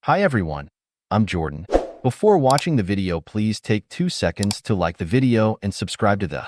Hi everyone, I'm Jordan. Before watching the video, please take 2 seconds to like the video and subscribe to the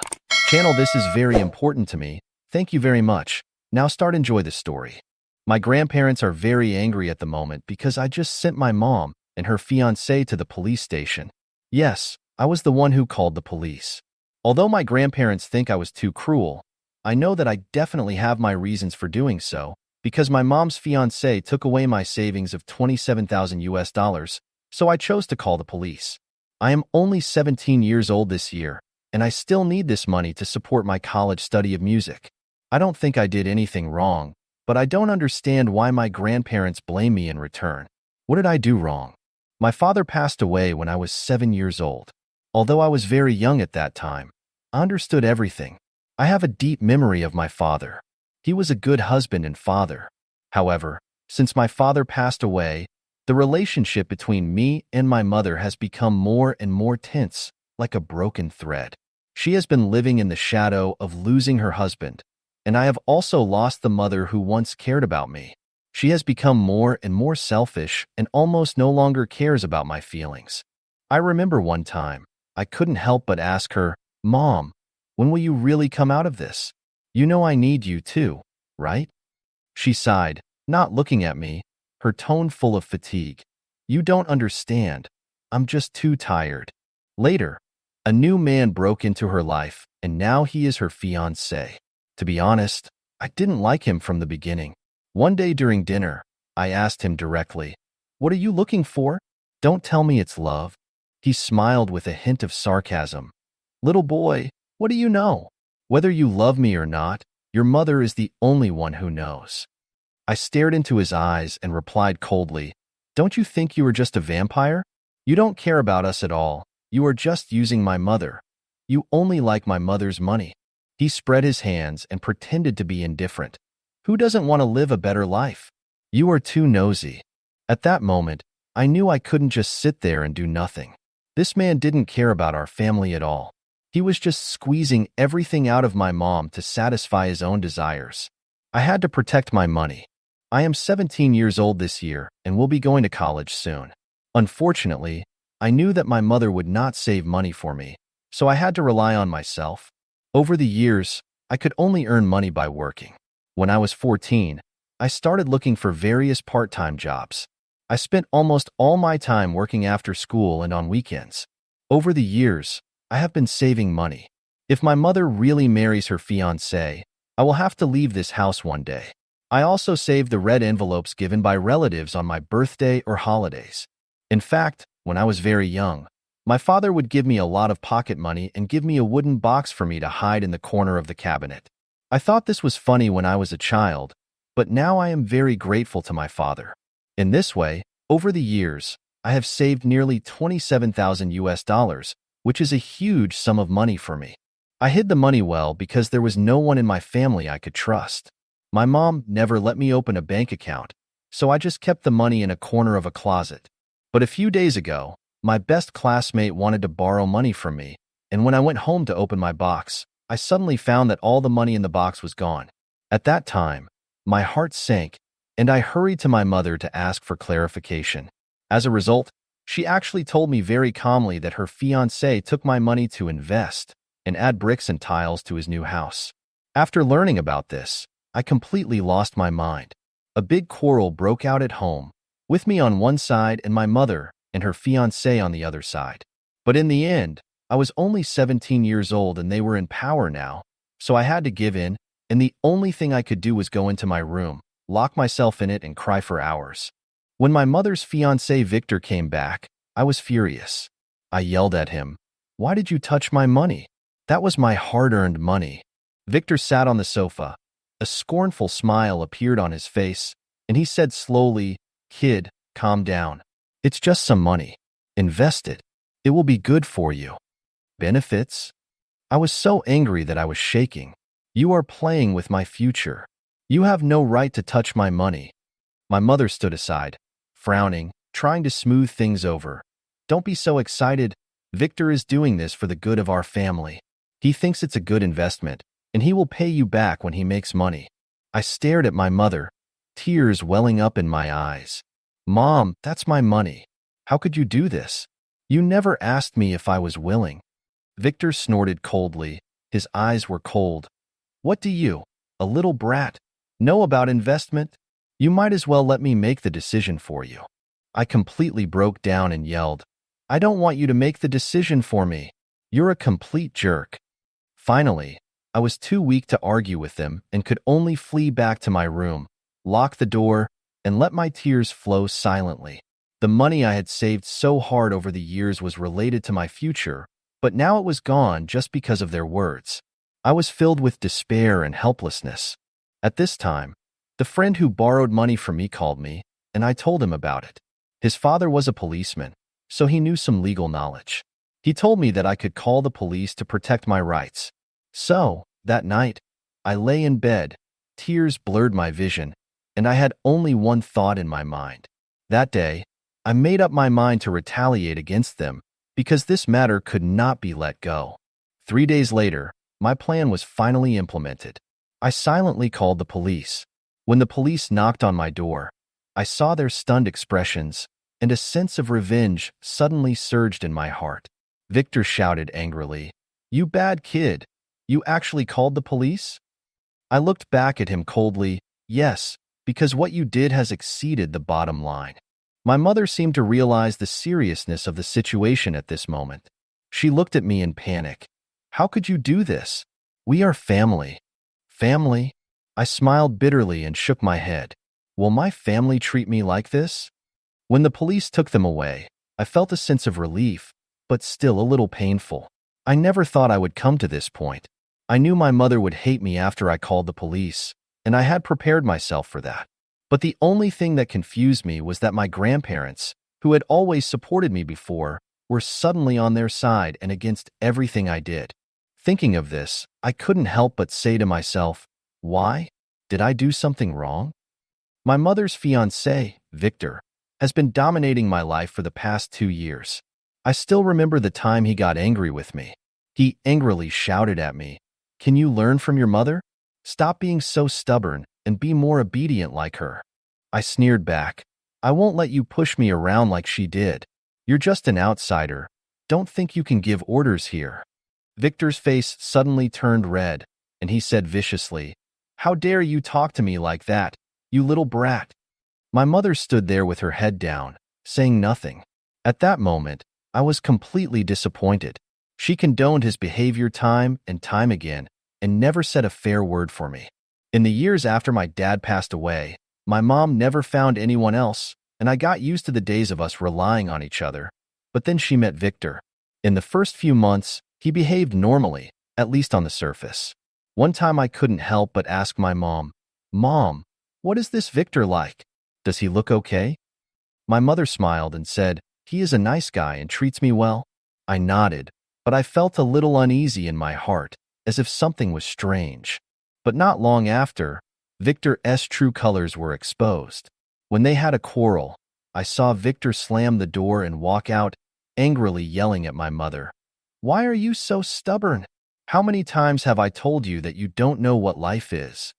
channel. This is very important to me. Thank you very much. Now enjoy the story. My grandparents are very angry at the moment because I just sent my mom and her fiancé to the police station. Yes, I was the one who called the police. Although my grandparents think I was too cruel, I know that I definitely have my reasons for doing so, because my mom's fiancé took away my savings of $27,000, so I chose to call the police. I am only 17 years old this year, and I still need this money to support my college study of music. I don't think I did anything wrong, but I don't understand why my grandparents blame me in return. What did I do wrong? My father passed away when I was 7 years old. Although I was very young at that time, I understood everything. I have a deep memory of my father. He was a good husband and father. However, since my father passed away, the relationship between me and my mother has become more and more tense, like a broken thread. She has been living in the shadow of losing her husband, and I have also lost the mother who once cared about me. She has become more and more selfish and almost no longer cares about my feelings. I remember one time, I couldn't help but ask her, "Mom, when will you really come out of this? You know I need you too, right?" She sighed, not looking at me, her tone full of fatigue. "You don't understand. I'm just too tired." Later, a new man broke into her life, and now he is her fiancé. To be honest, I didn't like him from the beginning. One day during dinner, I asked him directly, "What are you looking for? Don't tell me it's love." He smiled with a hint of sarcasm. "Little boy, what do you know? Whether you love me or not, your mother is the only one who knows." I stared into his eyes and replied coldly, "Don't you think you are just a vampire? You don't care about us at all. You are just using my mother. You only like my mother's money." He spread his hands and pretended to be indifferent. "Who doesn't want to live a better life? You are too nosy." At that moment, I knew I couldn't just sit there and do nothing. This man didn't care about our family at all. He was just squeezing everything out of my mom to satisfy his own desires. I had to protect my money. I am 17 years old this year and will be going to college soon. Unfortunately, I knew that my mother would not save money for me, so I had to rely on myself. Over the years, I could only earn money by working. When I was 14, I started looking for various part-time jobs. I spent almost all my time working after school and on weekends. Over the years, I have been saving money. If my mother really marries her fiancé, I will have to leave this house one day. I also saved the red envelopes given by relatives on my birthday or holidays. In fact, when I was very young, my father would give me a lot of pocket money and give me a wooden box for me to hide in the corner of the cabinet. I thought this was funny when I was a child, but now I am very grateful to my father. In this way, over the years, I have saved nearly $27,000, which is a huge sum of money for me. I hid the money well because there was no one in my family I could trust. My mom never let me open a bank account, so I just kept the money in a corner of a closet. But a few days ago, my best classmate wanted to borrow money from me, and when I went home to open my box, I suddenly found that all the money in the box was gone. At that time, my heart sank, and I hurried to my mother to ask for clarification. As a result, she actually told me very calmly that her fiancé took my money to invest and add bricks and tiles to his new house. After learning about this, I completely lost my mind. A big quarrel broke out at home, with me on one side and my mother and her fiancé on the other side. But in the end, I was only 17 years old and they were in power now, so I had to give in, and the only thing I could do was go into my room, lock myself in it and cry for hours. When my mother's fiancé Victor came back, I was furious. I yelled at him, "Why did you touch my money? That was my hard-earned money." Victor sat on the sofa. A scornful smile appeared on his face, and he said slowly, "Kid, calm down. It's just some money. Invest it. It will be good for you." Benefits? I was so angry that I was shaking. "You are playing with my future. You have no right to touch my money." My mother stood aside, frowning, trying to smooth things over. "Don't be so excited. Victor is doing this for the good of our family. He thinks it's a good investment, and he will pay you back when he makes money." I stared at my mother, tears welling up in my eyes. Mom, that's my money. How could you do this? You never asked me if I was willing. Victor snorted coldly. His eyes were cold. What do you, a little brat, know about investment? You might as well let me make the decision for you. I completely broke down and yelled, I don't want you to make the decision for me. You're a complete jerk. Finally, I was too weak to argue with them and could only flee back to my room, lock the door, and let my tears flow silently. The money I had saved so hard over the years was related to my future, but now it was gone just because of their words. I was filled with despair and helplessness. At this time, the friend who borrowed money from me called me, and I told him about it. His father was a policeman, so he knew some legal knowledge. He told me that I could call the police to protect my rights. So, that night, I lay in bed, tears blurred my vision, and I had only one thought in my mind. That day, I made up my mind to retaliate against them because this matter could not be let go. 3 days later, my plan was finally implemented. I silently called the police. When the police knocked on my door, I saw their stunned expressions, and a sense of revenge suddenly surged in my heart. Victor shouted angrily, You bad kid! You actually called the police? I looked back at him coldly. Yes, because what you did has exceeded the bottom line. My mother seemed to realize the seriousness of the situation at this moment. She looked at me in panic. How could you do this? We are family. Family? I smiled bitterly and shook my head. Will my family treat me like this? When the police took them away, I felt a sense of relief, but still a little painful. I never thought I would come to this point. I knew my mother would hate me after I called the police, and I had prepared myself for that. But the only thing that confused me was that my grandparents, who had always supported me before, were suddenly on their side and against everything I did. Thinking of this, I couldn't help but say to myself, why? Did I do something wrong? My mother's fiancé, Victor, has been dominating my life for the past 2 years. I still remember the time he got angry with me. He angrily shouted at me, Can you learn from your mother? Stop being so stubborn and be more obedient like her. I sneered back, I won't let you push me around like she did. You're just an outsider. Don't think you can give orders here. Victor's face suddenly turned red, and he said viciously, How dare you talk to me like that, you little brat? My mother stood there with her head down, saying nothing. At that moment, I was completely disappointed. She condoned his behavior time and time again, and never said a fair word for me. In the years after my dad passed away, my mom never found anyone else, and I got used to the days of us relying on each other. But then she met Victor. In the first few months, he behaved normally, at least on the surface. One time I couldn't help but ask my mom, Mom, what is this Victor like? Does he look okay? My mother smiled and said, He is a nice guy and treats me well. I nodded, but I felt a little uneasy in my heart, as if something was strange. But not long after, Victor's true colors were exposed. When they had a quarrel, I saw Victor slam the door and walk out, angrily yelling at my mother. Why are you so stubborn? How many times have I told you that you don't know what life is?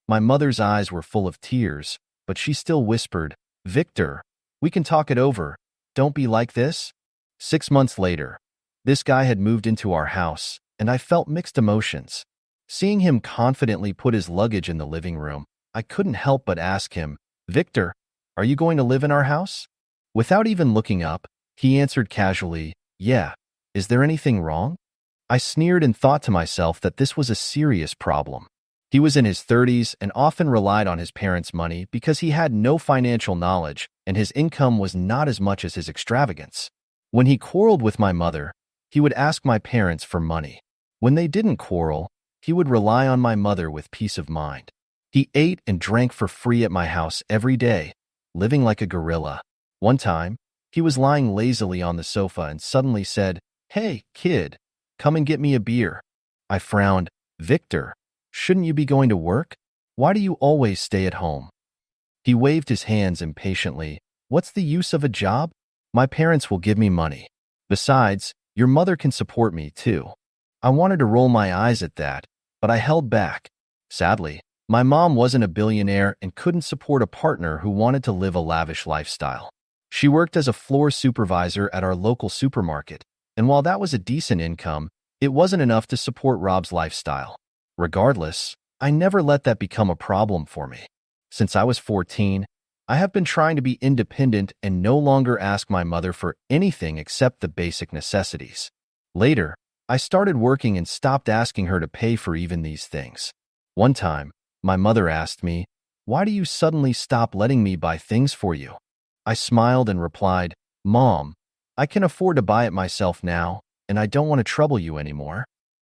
My mother's eyes were full of tears, but she still whispered, Victor, we can talk it over. Don't be like this. 6 months later, this guy had moved into our house, and I felt mixed emotions. Seeing him confidently put his luggage in the living room, I couldn't help but ask him, Victor, are you going to live in our house? Without even looking up, he answered casually, Yeah. Is there anything wrong? I sneered and thought to myself that this was a serious problem. He was in his 30s and often relied on his parents' money because he had no financial knowledge and his income was not as much as his extravagance. When he quarreled with my mother, he would ask my parents for money. When they didn't quarrel, he would rely on my mother with peace of mind. He ate and drank for free at my house every day, living like a gorilla. One time, he was lying lazily on the sofa and suddenly said, Hey, kid, come and get me a beer. I frowned. Victor, shouldn't you be going to work? Why do you always stay at home? He waved his hands impatiently. What's the use of a job? My parents will give me money. Besides, your mother can support me too. I wanted to roll my eyes at that, but I held back. Sadly, My mom wasn't a billionaire and couldn't support a partner who wanted to live a lavish lifestyle. She worked as a floor supervisor at our local supermarket, and while that was a decent income, it wasn't enough to support Rob's lifestyle. Regardless, I never let that become a problem for me. Since I was 14, I have been trying to be independent and no longer ask my mother for anything except the basic necessities. Later, I started working and stopped asking her to pay for even these things. One time, my mother asked me, "Why do you suddenly stop letting me buy things for you?" I smiled and replied, "Mom, I can afford to buy it myself now, and I don't want to trouble you anymore."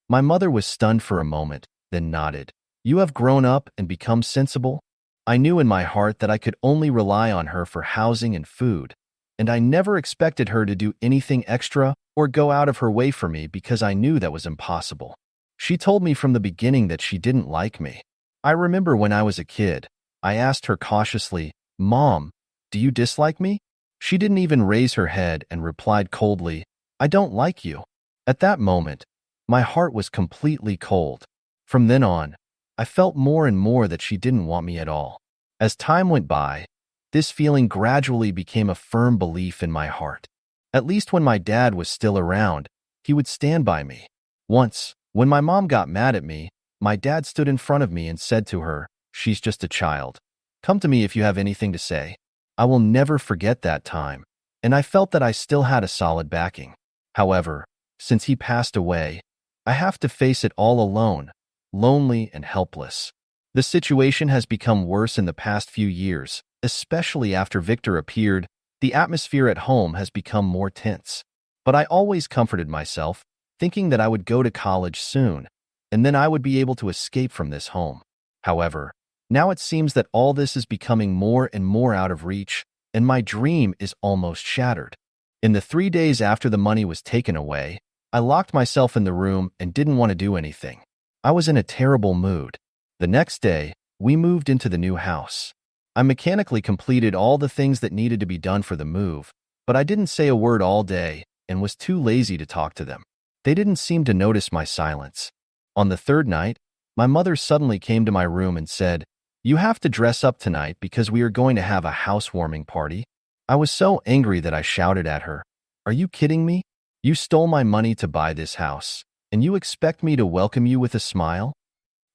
My mother was stunned for a moment, then nodded. "You have grown up and become sensible?" I knew in my heart that I could only rely on her for housing and food, and I never expected her to do anything extra or go out of her way for me because I knew that was impossible. She told me from the beginning that she didn't like me. I remember when I was a kid, I asked her cautiously, "Mom, do you dislike me?" She didn't even raise her head and replied coldly, "I don't like you." At that moment, my heart was completely cold. From then on, I felt more and more that she didn't want me at all. As time went by, this feeling gradually became a firm belief in my heart. At least when my dad was still around, he would stand by me. Once, when my mom got mad at me, my dad stood in front of me and said to her, "She's just a child. Come to me if you have anything to say." I will never forget that time, and I felt that I still had a solid backing. However, since he passed away, I have to face it all alone, lonely and helpless. The situation has become worse in the past few years, especially after Victor appeared. The atmosphere at home has become more tense. But I always comforted myself, thinking that I would go to college soon, and then I would be able to escape from this home. However, now it seems that all this is becoming more and more out of reach, and my dream is almost shattered. In the 3 days after the money was taken away, I locked myself in the room and didn't want to do anything. I was in a terrible mood. The next day, we moved into the new house. I mechanically completed all the things that needed to be done for the move, but I didn't say a word all day and was too lazy to talk to them. They didn't seem to notice my silence. On the third night, my mother suddenly came to my room and said, "You have to dress up tonight because we are going to have a housewarming party." I was so angry that I shouted at her, "Are you kidding me? You stole my money to buy this house, and you expect me to welcome you with a smile?"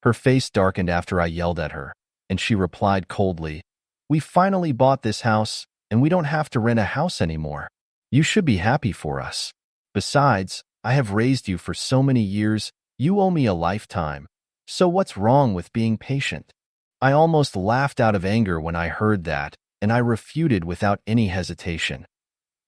Her face darkened after I yelled at her, and she replied coldly, "We finally bought this house, and we don't have to rent a house anymore. You should be happy for us. Besides, I have raised you for so many years, you owe me a lifetime. So what's wrong with being patient?" I almost laughed out of anger when I heard that, and I refuted without any hesitation.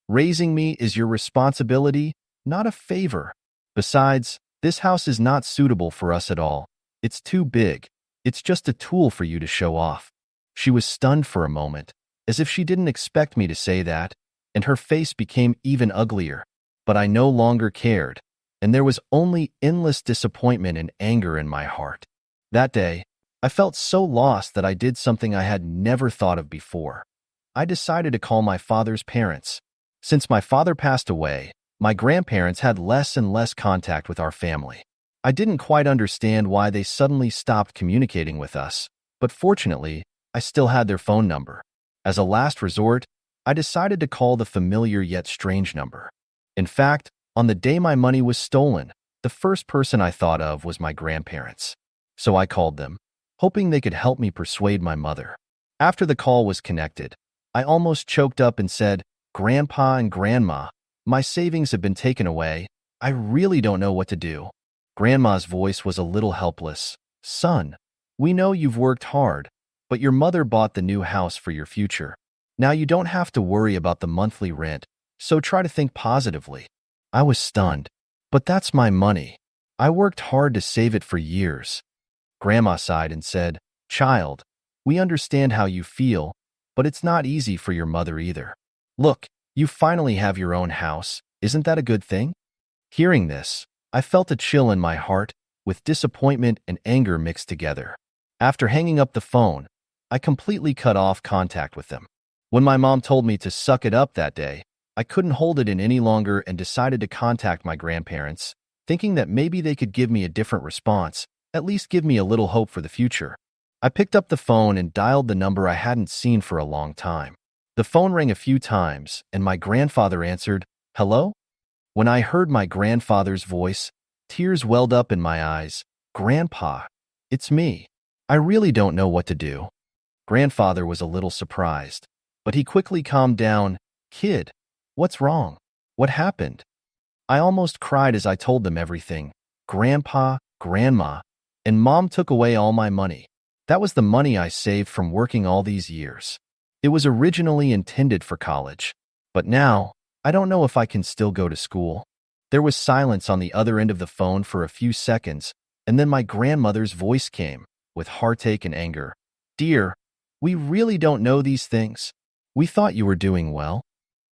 "Raising me is your responsibility, not a favor. Besides, this house is not suitable for us at all. It's too big. It's just a tool for you to show off." She was stunned for a moment, as if she didn't expect me to say that, and her face became even uglier. But I no longer cared, and there was only endless disappointment and anger in my heart. That day, I felt so lost that I did something I had never thought of before. I decided to call my father's parents. Since my father passed away, my grandparents had less and less contact with our family. I didn't quite understand why they suddenly stopped communicating with us, but fortunately, I still had their phone number. As a last resort, I decided to call the familiar yet strange number. In fact, on the day my money was stolen, the first person I thought of was my grandparents. So I called them, hoping they could help me persuade my mother. After the call was connected, I almost choked up and said, "Grandpa and Grandma, my savings have been taken away. I really don't know what to do." Grandma's voice was a little helpless. "Son, we know you've worked hard, but your mother bought the new house for your future. Now you don't have to worry about the monthly rent, so try to think positively." I was stunned. "But that's my money. I worked hard to save it for years." Grandma sighed and said, "Child, we understand how you feel, but it's not easy for your mother either. Look, you finally have your own house. Isn't that a good thing?" Hearing this, I felt a chill in my heart, with disappointment and anger mixed together. After hanging up the phone, I completely cut off contact with them. When my mom told me to suck it up that day, I couldn't hold it in any longer and decided to contact my grandparents, thinking that maybe they could give me a different response, at least give me a little hope for the future. I picked up the phone and dialed the number I hadn't seen for a long time. The phone rang a few times, and my grandfather answered, "Hello?" When I heard my grandfather's voice, tears welled up in my eyes. "Grandpa, it's me. I really don't know what to do." Grandfather was a little surprised, but he quickly calmed down. "Kid, what's wrong? What happened?" I almost cried as I told them everything. "Grandpa, Grandma, and Mom took away all my money. That was the money I saved from working all these years. It was originally intended for college, but now I don't know if I can still go to school." There was silence on the other end of the phone for a few seconds, and then my grandmother's voice came, with heartache and anger. "Dear, we really don't know these things. We thought you were doing well."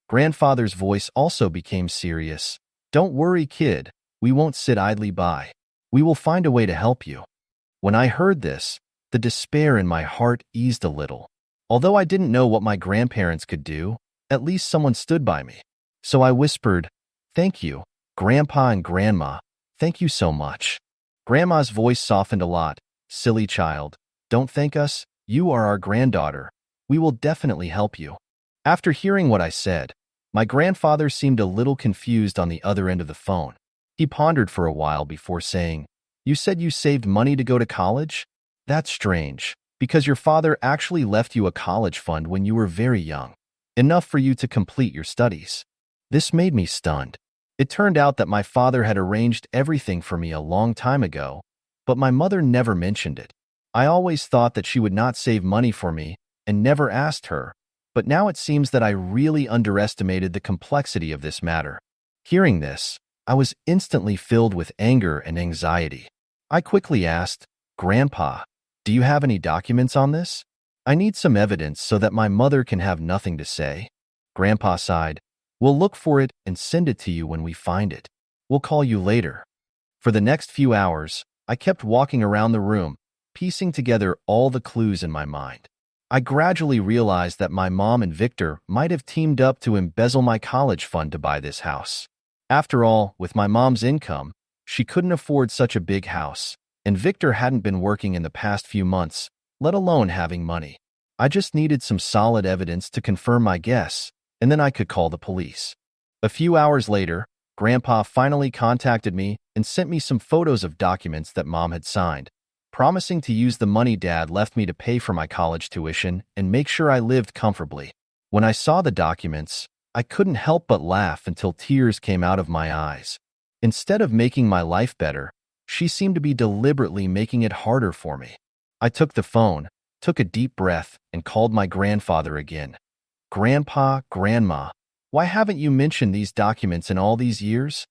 Grandfather's voice also became serious. "Don't worry, kid. We won't sit idly by. We will find a way to help you." When I heard this, the despair in my heart eased a little. Although I didn't know what my grandparents could do, at least someone stood by me. So I whispered, "Thank you, Grandpa and Grandma. Thank you so much." Grandma's voice softened a lot. "Silly child, don't thank us. You are our granddaughter. We will definitely help you." After hearing what I said, my grandfather seemed a little confused on the other end of the phone. He pondered for a while before saying, "You said you saved money to go to college? That's strange, because your father actually left you a college fund when you were very young, enough for you to complete your studies." This made me stunned. It turned out that my father had arranged everything for me a long time ago, but my mother never mentioned it. I always thought that she would not save money for me and never asked her, but now it seems that I really underestimated the complexity of this matter. Hearing this, I was instantly filled with anger and anxiety. I quickly asked, "Grandpa, do you have any documents on this? I need some evidence so that my mother can have nothing to say." Grandpa sighed. "We'll look for it and send it to you when we find it. We'll call you later." For the next few hours, I kept walking around the room, piecing together all the clues in my mind. I gradually realized that my mom and Victor might have teamed up to embezzle my college fund to buy this house. After all, with my mom's income, she couldn't afford such a big house, and Victor hadn't been working in the past few months, let alone having money. I just needed some solid evidence to confirm my guess, and then I could call the police. A few hours later, Grandpa finally contacted me and sent me some photos of documents that Mom had signed, promising to use the money Dad left me to pay for my college tuition and make sure I lived comfortably. When I saw the documents, I couldn't help but laugh until tears came out of my eyes. Instead of making my life better, she seemed to be deliberately making it harder for me. I took the phone, took a deep breath, and called my grandfather again. "Grandpa, Grandma, why haven't you mentioned these documents in all these years?"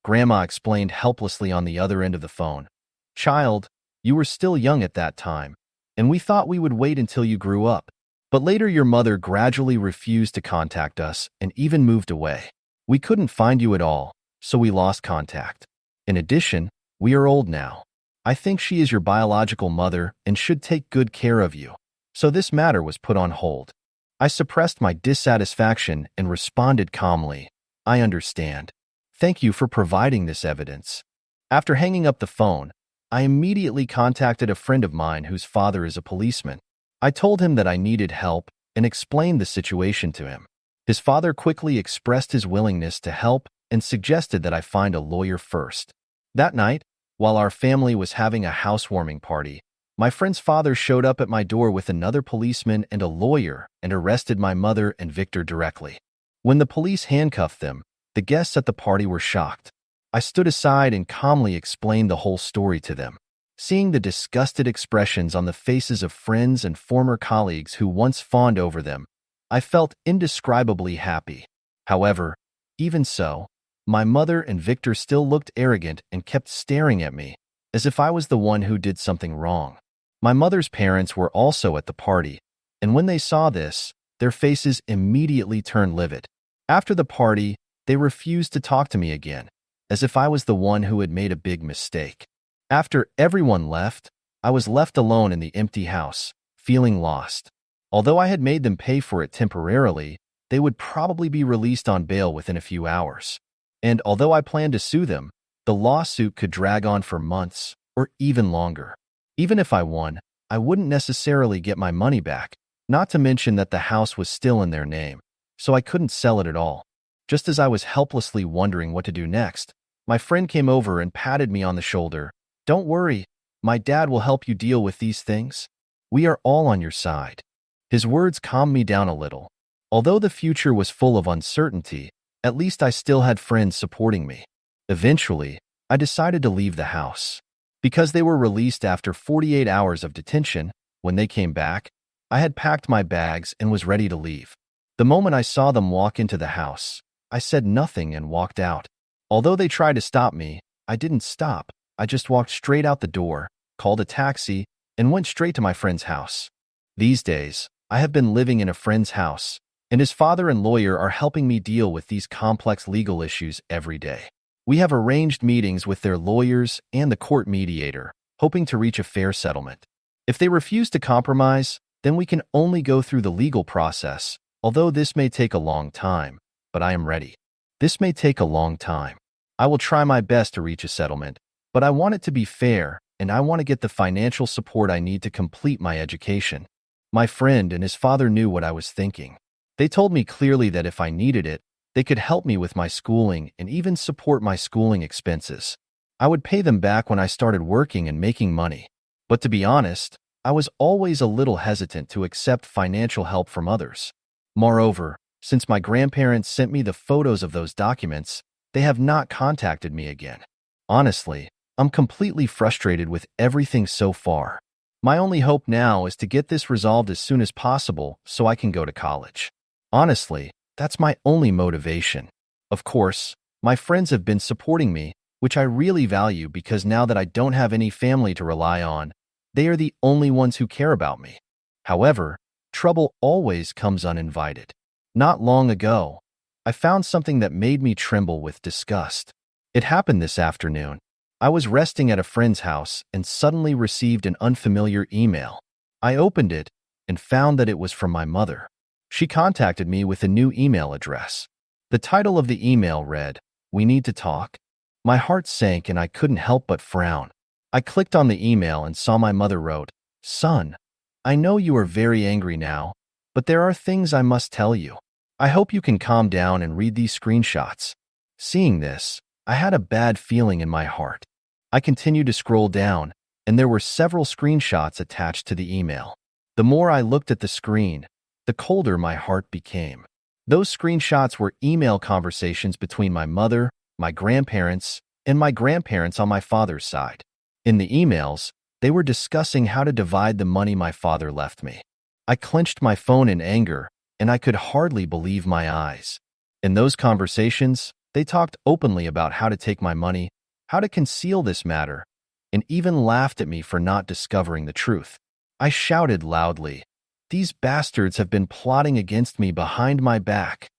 Grandma explained helplessly on the other end of the phone. "Child, you were still young at that time, and we thought we would wait until you grew up. But later your mother gradually refused to contact us and even moved away. We couldn't find you at all, so we lost contact. In addition, we are old now. I think she is your biological mother and should take good care of you. So this matter was put on hold." I suppressed my dissatisfaction and responded calmly, "I understand. Thank you for providing this evidence." After hanging up the phone, I immediately contacted a friend of mine whose father is a policeman. I told him that I needed help and explained the situation to him. His father quickly expressed his willingness to help and suggested that I find a lawyer first. That night, while our family was having a housewarming party, my friend's father showed up at my door with another policeman and a lawyer and arrested my mother and Victor directly. When the police handcuffed them, the guests at the party were shocked. I stood aside and calmly explained the whole story to them. Seeing the disgusted expressions on the faces of friends and former colleagues who once fawned over them, I felt indescribably happy. However, even so, my mother and Victor still looked arrogant and kept staring at me, as if I was the one who did something wrong. My mother's parents were also at the party, and when they saw this, their faces immediately turned livid. After the party, they refused to talk to me again, as if I was the one who had made a big mistake. After everyone left, I was left alone in the empty house, feeling lost. Although I had made them pay for it temporarily, they would probably be released on bail within a few hours. And although I planned to sue them, the lawsuit could drag on for months or even longer. Even if I won, I wouldn't necessarily get my money back, not to mention that the house was still in their name, so I couldn't sell it at all. Just as I was helplessly wondering what to do next, my friend came over and patted me on the shoulder. "Don't worry, my dad will help you deal with these things. We are all on your side." His words calmed me down a little. Although the future was full of uncertainty, at least I still had friends supporting me. Eventually, I decided to leave the house. Because they were released after 48 hours of detention, when they came back, I had packed my bags and was ready to leave. The moment I saw them walk into the house, I said nothing and walked out. Although they tried to stop me, I didn't stop. I just walked straight out the door, called a taxi, and went straight to my friend's house. These days, I have been living in a friend's house, and his father and lawyer are helping me deal with these complex legal issues every day. We have arranged meetings with their lawyers and the court mediator, hoping to reach a fair settlement. If they refuse to compromise, then we can only go through the legal process, although this may take a long time, but I am ready. This may take a long time. I will try my best to reach a settlement, but I want it to be fair, and I want to get the financial support I need to complete my education. My friend and his father knew what I was thinking. They told me clearly that if I needed it, they could help me with my schooling and even support my schooling expenses. I would pay them back when I started working and making money. But to be honest, I was always a little hesitant to accept financial help from others. Moreover, since my grandparents sent me the photos of those documents, they have not contacted me again. Honestly, I'm completely frustrated with everything so far. My only hope now is to get this resolved as soon as possible so I can go to college. Honestly, that's my only motivation. Of course, my friends have been supporting me, which I really value because now that I don't have any family to rely on, they are the only ones who care about me. However, trouble always comes uninvited. Not long ago, I found something that made me tremble with disgust. It happened this afternoon. I was resting at a friend's house and suddenly received an unfamiliar email. I opened it and found that it was from my mother. She contacted me with a new email address. The title of the email read, "We need to talk." My heart sank and I couldn't help but frown. I clicked on the email and saw my mother wrote, "Son, I know you are very angry now, but there are things I must tell you. I hope you can calm down and read these screenshots." Seeing this, I had a bad feeling in my heart. I continued to scroll down, and there were several screenshots attached to the email. The more I looked at the screen, the colder my heart became. Those screenshots were email conversations between my mother, my grandparents, and my grandparents on my father's side. In the emails, they were discussing how to divide the money my father left me. I clenched my phone in anger, and I could hardly believe my eyes. In those conversations, they talked openly about how to take my money, how to conceal this matter, and even laughed at me for not discovering the truth. I shouted loudly, "These bastards have been plotting against me behind my back."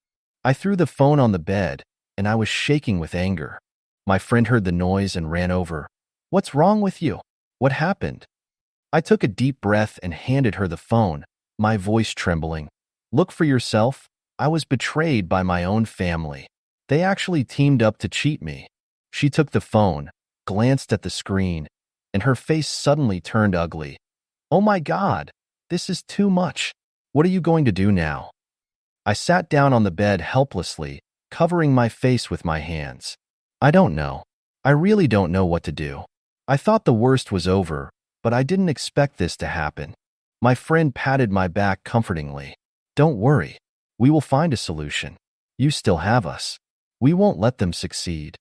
I threw the phone on the bed, and I was shaking with anger. My friend heard the noise and ran over. "What's wrong with you? What happened?" I took a deep breath and handed her the phone, my voice trembling. "Look for yourself. I was betrayed by my own family. They actually teamed up to cheat me." She took the phone, glanced at the screen, and her face suddenly turned ugly. "Oh my God, this is too much. What are you going to do now?" I sat down on the bed helplessly, covering my face with my hands. I don't know. I really don't know what to do. I thought the worst was over, but I didn't expect this to happen. My friend patted my back comfortingly. "Don't worry. We will find a solution. You still have us. We won't let them succeed."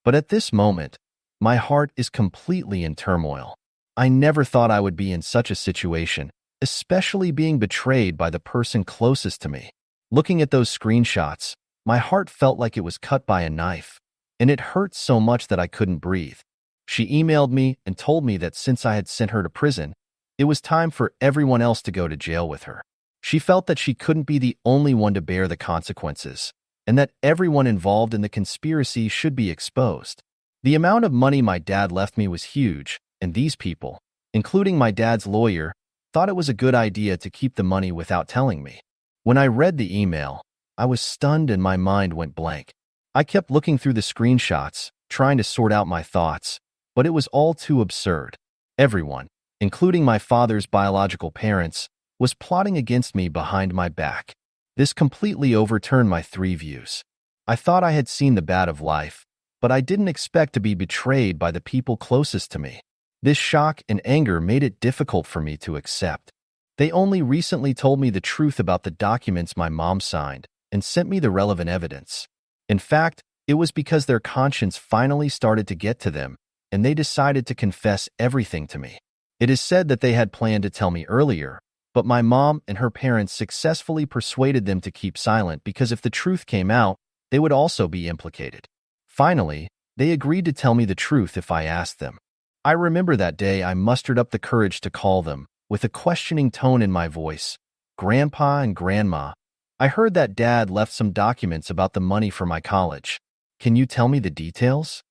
But at this moment, my heart is completely in turmoil. I never thought I would be in such a situation, especially being betrayed by the person closest to me. Looking at those screenshots, my heart felt like it was cut by a knife, and it hurt so much that I couldn't breathe. She emailed me and told me that since I had sent her to prison, it was time for everyone else to go to jail with her. She felt that she couldn't be the only one to bear the consequences, and that everyone involved in the conspiracy should be exposed. The amount of money my dad left me was huge, and these people, including my dad's lawyer, thought it was a good idea to keep the money without telling me. When I read the email, I was stunned and my mind went blank. I kept looking through the screenshots, trying to sort out my thoughts, but it was all too absurd. Everyone, including my father's biological parents, was plotting against me behind my back. This completely overturned my three views. I thought I had seen the bad of life, but I didn't expect to be betrayed by the people closest to me. This shock and anger made it difficult for me to accept. They only recently told me the truth about the documents my mom signed and sent me the relevant evidence. In fact, it was because their conscience finally started to get to them, and they decided to confess everything to me. It is said that they had planned to tell me earlier, but my mom and her parents successfully persuaded them to keep silent because if the truth came out, they would also be implicated. Finally, they agreed to tell me the truth if I asked them. I remember that day I mustered up the courage to call them, with a questioning tone in my voice. Grandpa and Grandma, I heard that Dad left some documents about the money for my college. Can you tell me the details?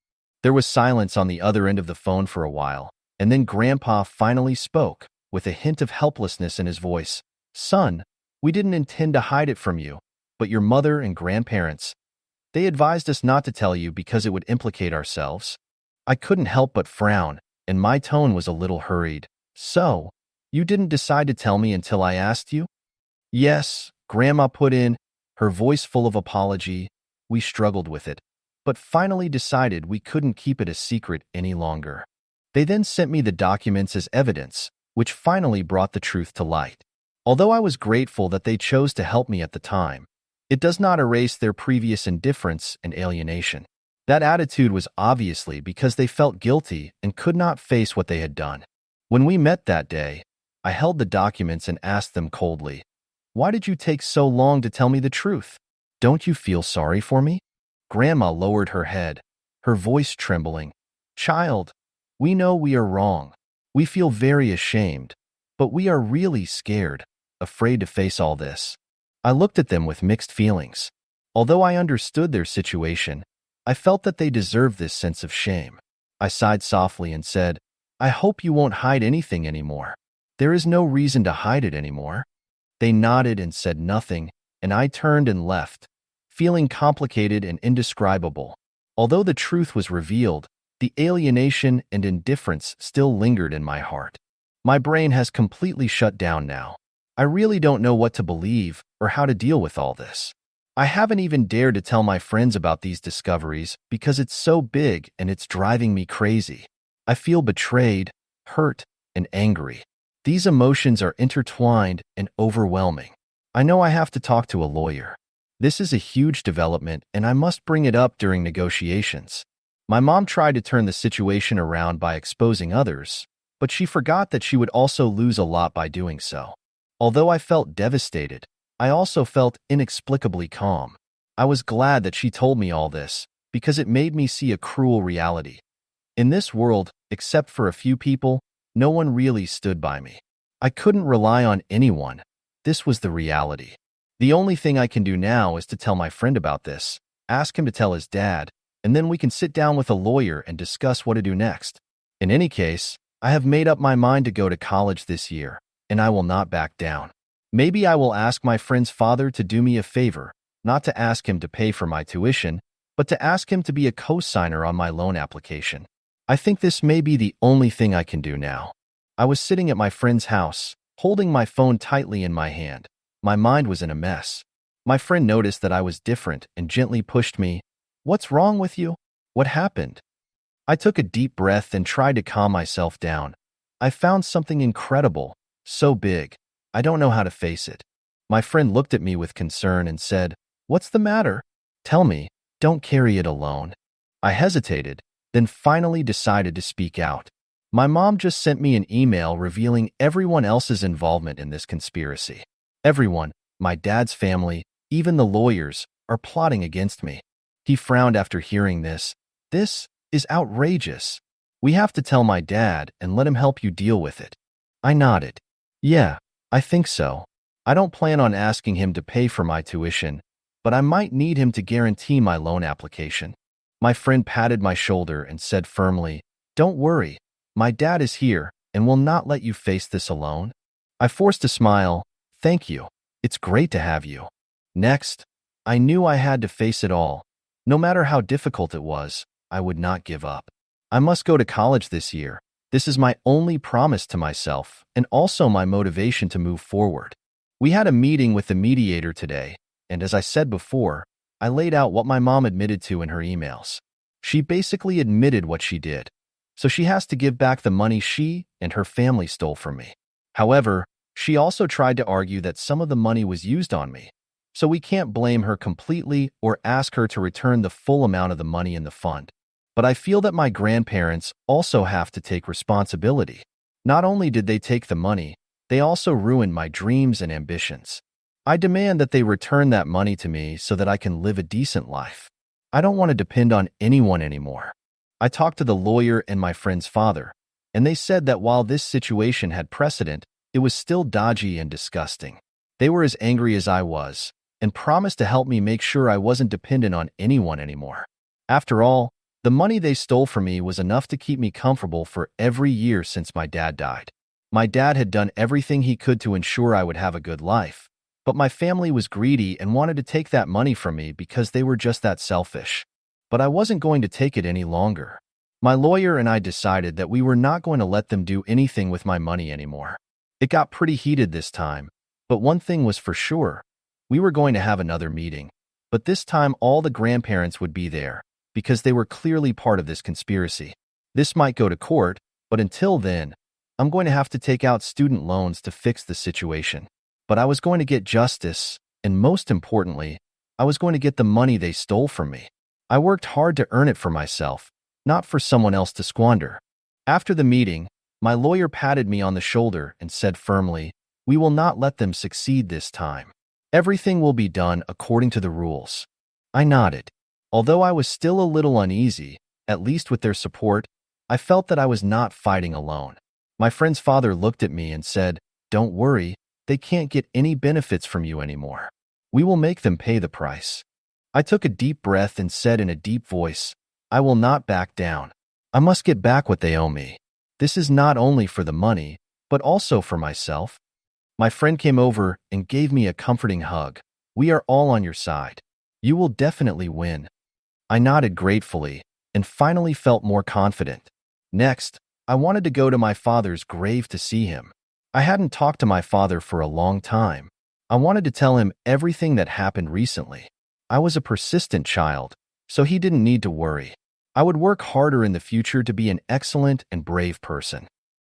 There was silence on the other end of the phone for a while, and then Grandpa finally spoke, with a hint of helplessness in his voice. Son, we didn't intend to hide it from you, but your mother and grandparents, they advised us not to tell you because it would implicate ourselves. I couldn't help but frown, and my tone was a little hurried. So, you didn't decide to tell me until I asked you? Yes, Grandma put in, her voice full of apology. We struggled with it, but finally decided we couldn't keep it a secret any longer. They then sent me the documents as evidence, which finally brought the truth to light. Although I was grateful that they chose to help me at the time, it does not erase their previous indifference and alienation. That attitude was obviously because they felt guilty and could not face what they had done. When we met that day, I held the documents and asked them coldly, "Why did you take so long to tell me the truth? Don't you feel sorry for me?" Grandma lowered her head, her voice trembling. "Child, we know we are wrong. We feel very ashamed, but we are really scared, afraid to face all this." I looked at them with mixed feelings. Although I understood their situation, I felt that they deserved this sense of shame. I sighed softly and said, "I hope you won't hide anything anymore. There is no reason to hide it anymore." They nodded and said nothing, and I turned and left, feeling complicated and indescribable. Although the truth was revealed, the alienation and indifference still lingered in my heart. My brain has completely shut down now. I really don't know what to believe or how to deal with all this. I haven't even dared to tell my friends about these discoveries because it's so big and it's driving me crazy. I feel betrayed, hurt, and angry. These emotions are intertwined and overwhelming. I know I have to talk to a lawyer. This is a huge development and I must bring it up during negotiations. My mom tried to turn the situation around by exposing others, but she forgot that she would also lose a lot by doing so. Although I felt devastated, I also felt inexplicably calm. I was glad that she told me all this, because it made me see a cruel reality. In this world, except for a few people, no one really stood by me. I couldn't rely on anyone. This was the reality. The only thing I can do now is to tell my friend about this, ask him to tell his dad, and then we can sit down with a lawyer and discuss what to do next. In any case, I have made up my mind to go to college this year, and I will not back down. Maybe I will ask my friend's father to do me a favor, not to ask him to pay for my tuition, but to ask him to be a co-signer on my loan application. I think this may be the only thing I can do now. I was sitting at my friend's house, holding my phone tightly in my hand. My mind was in a mess. My friend noticed that I was different and gently pushed me. "What's wrong with you? What happened?" I took a deep breath and tried to calm myself down. I found something incredible, so big. I don't know how to face it. My friend looked at me with concern and said, "What's the matter? Tell me, don't carry it alone." I hesitated, then finally decided to speak out. My mom just sent me an email revealing everyone else's involvement in this conspiracy. Everyone, my dad's family, even the lawyers, are plotting against me. He frowned after hearing this. "This is outrageous. We have to tell my dad and let him help you deal with it." I nodded. "Yeah, I think so. I don't plan on asking him to pay for my tuition, but I might need him to guarantee my loan application." My friend patted my shoulder and said firmly, "Don't worry. My dad is here and will not let you face this alone." I forced a smile. "Thank you. It's great to have you." Next, I knew I had to face it all. No matter how difficult it was, I would not give up. I must go to college this year, This is my only promise to myself and also my motivation to move forward. We had a meeting with the mediator today, and as I said before, I laid out what my mom admitted to in her emails. She basically admitted what she did, so she has to give back the money she and her family stole from me. However, she also tried to argue that some of the money was used on me, so we can't blame her completely or ask her to return the full amount of the money in the fund. But I feel that my grandparents also have to take responsibility. Not only did they take the money, they also ruined my dreams and ambitions. I demand that they return that money to me so that I can live a decent life. I don't want to depend on anyone anymore. I talked to the lawyer and my friend's father, and they said that while this situation had precedent, it was still dodgy and disgusting. They were as angry as I was, and promised to help me make sure I wasn't dependent on anyone anymore. After all, the money they stole from me was enough to keep me comfortable for every year since my dad died. My dad had done everything he could to ensure I would have a good life, but my family was greedy and wanted to take that money from me because they were just that selfish. But I wasn't going to take it any longer. My lawyer and I decided that we were not going to let them do anything with my money anymore. It got pretty heated this time, but one thing was for sure. We were going to have another meeting, but this time all the grandparents would be there, because they were clearly part of this conspiracy. This might go to court, but until then, I'm going to have to take out student loans to fix the situation. But I was going to get justice, and most importantly, I was going to get the money they stole from me. I worked hard to earn it for myself, not for someone else to squander. After the meeting, my lawyer patted me on the shoulder and said firmly, "We will not let them succeed this time. Everything will be done according to the rules." I nodded. Although I was still a little uneasy, at least with their support, I felt that I was not fighting alone. My friend's father looked at me and said, "Don't worry, they can't get any benefits from you anymore. We will make them pay the price." I took a deep breath and said in a deep voice, "I will not back down. I must get back what they owe me. This is not only for the money, but also for myself." My friend came over and gave me a comforting hug. "We are all on your side. You will definitely win." I nodded gratefully and finally felt more confident. Next, I wanted to go to my father's grave to see him. I hadn't talked to my father for a long time. I wanted to tell him everything that happened recently. I was a persistent child, so he didn't need to worry. I would work harder in the future to be an excellent and brave person.